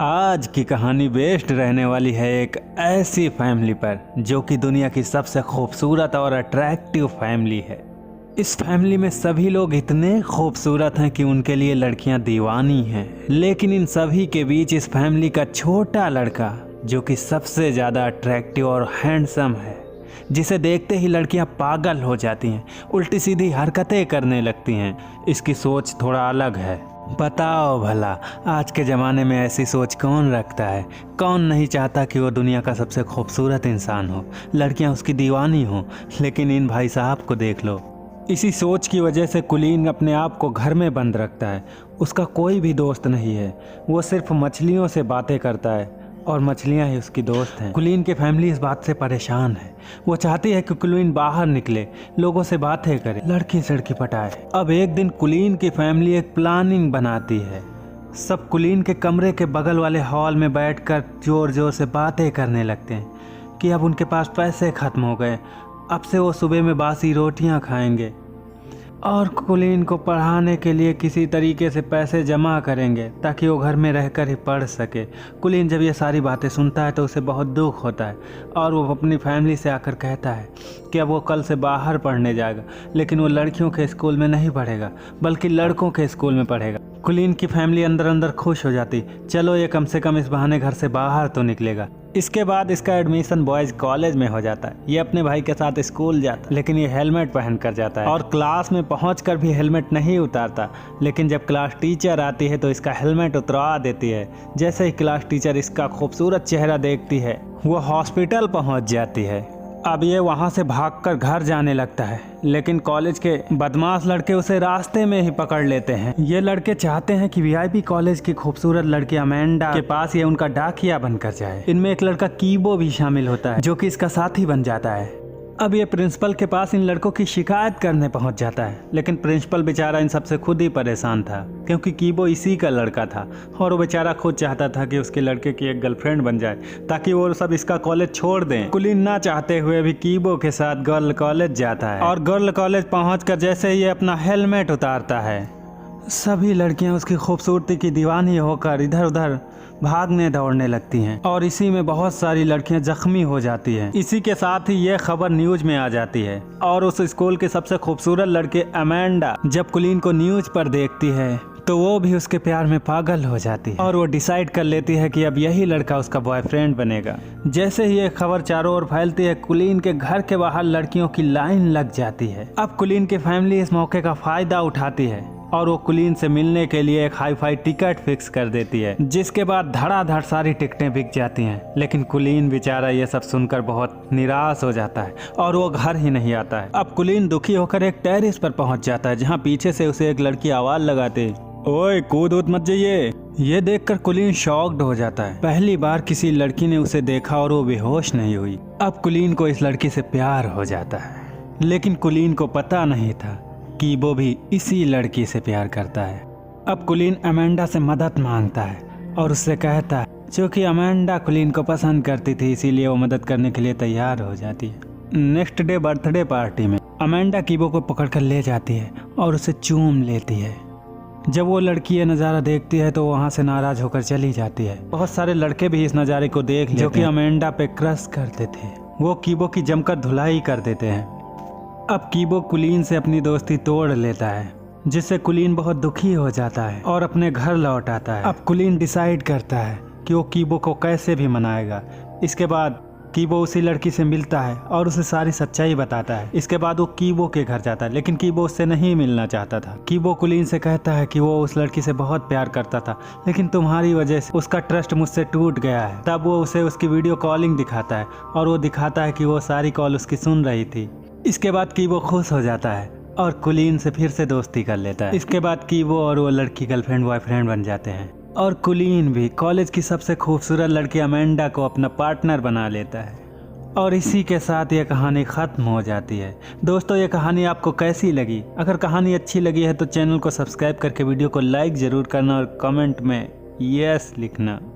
आज की कहानी बेस्ड रहने वाली है एक ऐसी फैमिली पर जो कि दुनिया की सबसे खूबसूरत और अट्रैक्टिव फैमिली है। इस फैमिली में सभी लोग इतने खूबसूरत हैं कि उनके लिए लड़कियां दीवानी हैं। लेकिन इन सभी के बीच इस फैमिली का छोटा लड़का जो कि सबसे ज़्यादा अट्रैक्टिव और हैंडसम है, जिसे देखते ही लड़कियां पागल हो जाती हैं, उल्टी सीधी हरकतें करने लगती हैं। इसकी सोच थोड़ा अलग है। बताओ भला आज के ज़माने में ऐसी सोच कौन रखता है? कौन नहीं चाहता कि वो दुनिया का सबसे खूबसूरत इंसान हो, लड़कियां उसकी दीवानी हो। लेकिन इन भाई साहब को देख लो। इसी सोच की वजह से कुलीन अपने आप को घर में बंद रखता है। उसका कोई भी दोस्त नहीं है। वो सिर्फ मछलियों से बातें करता है और मछलियां ही उसकी दोस्त हैं। कुलीन की फैमिली इस बात से परेशान है। वो चाहती है कि कुलीन बाहर निकले, लोगों से बातें करे, लड़की सड़की पटाए। अब एक दिन कुलीन की फैमिली एक प्लानिंग बनाती है। सब कुलीन के कमरे के बगल वाले हॉल में बैठकर जोर जोर से बातें करने लगते हैं कि अब उनके पास पैसे खत्म हो गए, अब से वो सुबह में बासी रोटियां खाएंगे और कुलीन को पढ़ाने के लिए किसी तरीके से पैसे जमा करेंगे ताकि वो घर में रहकर ही पढ़ सके। कुलीन जब ये सारी बातें सुनता है तो उसे बहुत दुख होता है और वो अपनी फैमिली से आकर कहता है कि अब वो कल से बाहर पढ़ने जाएगा, लेकिन वो लड़कियों के स्कूल में नहीं पढ़ेगा बल्कि लड़कों के स्कूल में पढ़ेगा। कुलीन की फैमिली अंदर अंदर खुश हो जाती, चलो ये कम से कम इस बहाने घर से बाहर तो निकलेगा। इसके बाद इसका एडमिशन बॉयज कॉलेज में हो जाता है। ये अपने भाई के साथ स्कूल जाता है, लेकिन ये हेलमेट पहन कर जाता है और क्लास में पहुंचकर भी हेलमेट नहीं उतारता। लेकिन जब क्लास टीचर आती है तो इसका हेलमेट उतरवा देती है। जैसे ही क्लास टीचर इसका खूबसूरत चेहरा देखती है, वो हॉस्पिटल पहुंच जाती है। अब ये वहाँ से भागकर घर जाने लगता है, लेकिन कॉलेज के बदमाश लड़के उसे रास्ते में ही पकड़ लेते हैं। ये लड़के चाहते हैं कि वीआईपी कॉलेज की खूबसूरत लड़की अमेंडा के पास ये उनका डाकिया बनकर जाए। इनमें एक लड़का कीबो भी शामिल होता है जो कि इसका साथी बन जाता है। अब ये प्रिंसिपल के पास इन लड़कों की शिकायत करने पहुंच जाता है, लेकिन प्रिंसिपल बेचारा इन सबसे खुद ही परेशान था क्योंकि कीबो इसी का लड़का था और वो बेचारा खुद चाहता था कि उसके लड़के की एक गर्लफ्रेंड बन जाए ताकि वो सब इसका कॉलेज छोड़ दें। कुलीन ना चाहते हुए भी कीबो के साथ गर्ल कॉलेज जाता है और गर्ल कॉलेज पहुंचकर जैसे ही ये अपना हेलमेट उतारता है, सभी लड़कियां उसकी खूबसूरती की दीवानी होकर इधर उधर भागने दौड़ने लगती हैं और इसी में बहुत सारी लड़कियां जख्मी हो जाती हैं। इसी के साथ ही ये खबर न्यूज में आ जाती है और उस स्कूल की सबसे खूबसूरत लड़की अमेंडा जब कुलीन को न्यूज पर देखती है तो वो भी उसके प्यार में पागल हो जाती है और वो डिसाइड कर लेती है कि अब यही लड़का उसका बॉयफ्रेंड बनेगा। जैसे ही ये खबर चारों ओर फैलती है, कुलीन के घर के बाहर लड़कियों की लाइन लग जाती है। अब कुलीन की फैमिली इस मौके का फायदा उठाती है और वो कुलीन से मिलने के लिए एक हाई फाई टिकट फिक्स कर देती है, जिसके बाद धड़ाधड़ सारी टिकटें बिक जाती हैं। लेकिन कुलीन बेचारा ये सब सुनकर बहुत निराश हो जाता है और वो घर ही नहीं आता है। अब कुलीन दुखी होकर एक टेरेस पर पहुंच जाता है जहां पीछे से उसे एक लड़की आवाज लगाते, ओए कूद उद मत जाइए। ये देखकर कुलीन शॉक्ड हो जाता है। पहली बार किसी लड़की ने उसे देखा और वो बेहोश नहीं हुई। अब कुलीन को इस लड़की से प्यार हो जाता है, लेकिन कुलीन को पता नहीं था कि वो भी इसी लड़की से प्यार करता है। अब कुलीन अमेंडा से मदद मांगता है और उससे कहता है, क्योंकि अमेंडा कुलीन को पसंद करती थी इसीलिए वो मदद करने के लिए तैयार हो जाती है। नेक्स्ट डे बर्थडे पार्टी में अमेंडा कीबो को पकड़कर ले जाती है और उसे चूम लेती है। जब वो लड़की ये नज़ारा देखती है तो वहाँ से नाराज होकर चली जाती है। बहुत सारे लड़के भी इस नज़ारे को देख लेते हैं जो कि अमेंडा पे क्रश करते थे। वो कीबो की जमकर धुलाई कर देते हैं। अब कीबो कुलीन से अपनी दोस्ती तोड़ लेता है, जिससे कुलीन बहुत दुखी हो जाता है और अपने घर लौट आता है। अब कुलीन डिसाइड करता है कि वो कीबो को कैसे भी मनाएगा। इसके बाद कीबो उसी लड़की से मिलता है और उसे सारी सच्चाई बताता है। इसके बाद वो कीबो के घर जाता है, लेकिन कीबो उससे नहीं मिलना चाहता था। कीबो कुलीन से कहता है कि वो उस लड़की से बहुत प्यार करता था, लेकिन तुम्हारी वजह से उसका ट्रस्ट मुझसे टूट गया है। तब वो उसे उसकी वीडियो कॉलिंग दिखाता है और वो दिखाता है कि वो सारी कॉल उसकी सुन रही थी। इसके बाद कीबो खुश हो जाता है और कुलीन से फिर से दोस्ती कर लेता है। इसके बाद कीबो और वो लड़की गर्लफ्रेंड बॉयफ्रेंड बन जाते हैं और कुलीन भी कॉलेज की सबसे खूबसूरत लड़की अमेंडा को अपना पार्टनर बना लेता है। और इसी के साथ ये कहानी ख़त्म हो जाती है। दोस्तों, ये कहानी आपको कैसी लगी? अगर कहानी अच्छी लगी है तो चैनल को सब्सक्राइब करके वीडियो को लाइक ज़रूर करना और कमेंट में यस लिखना।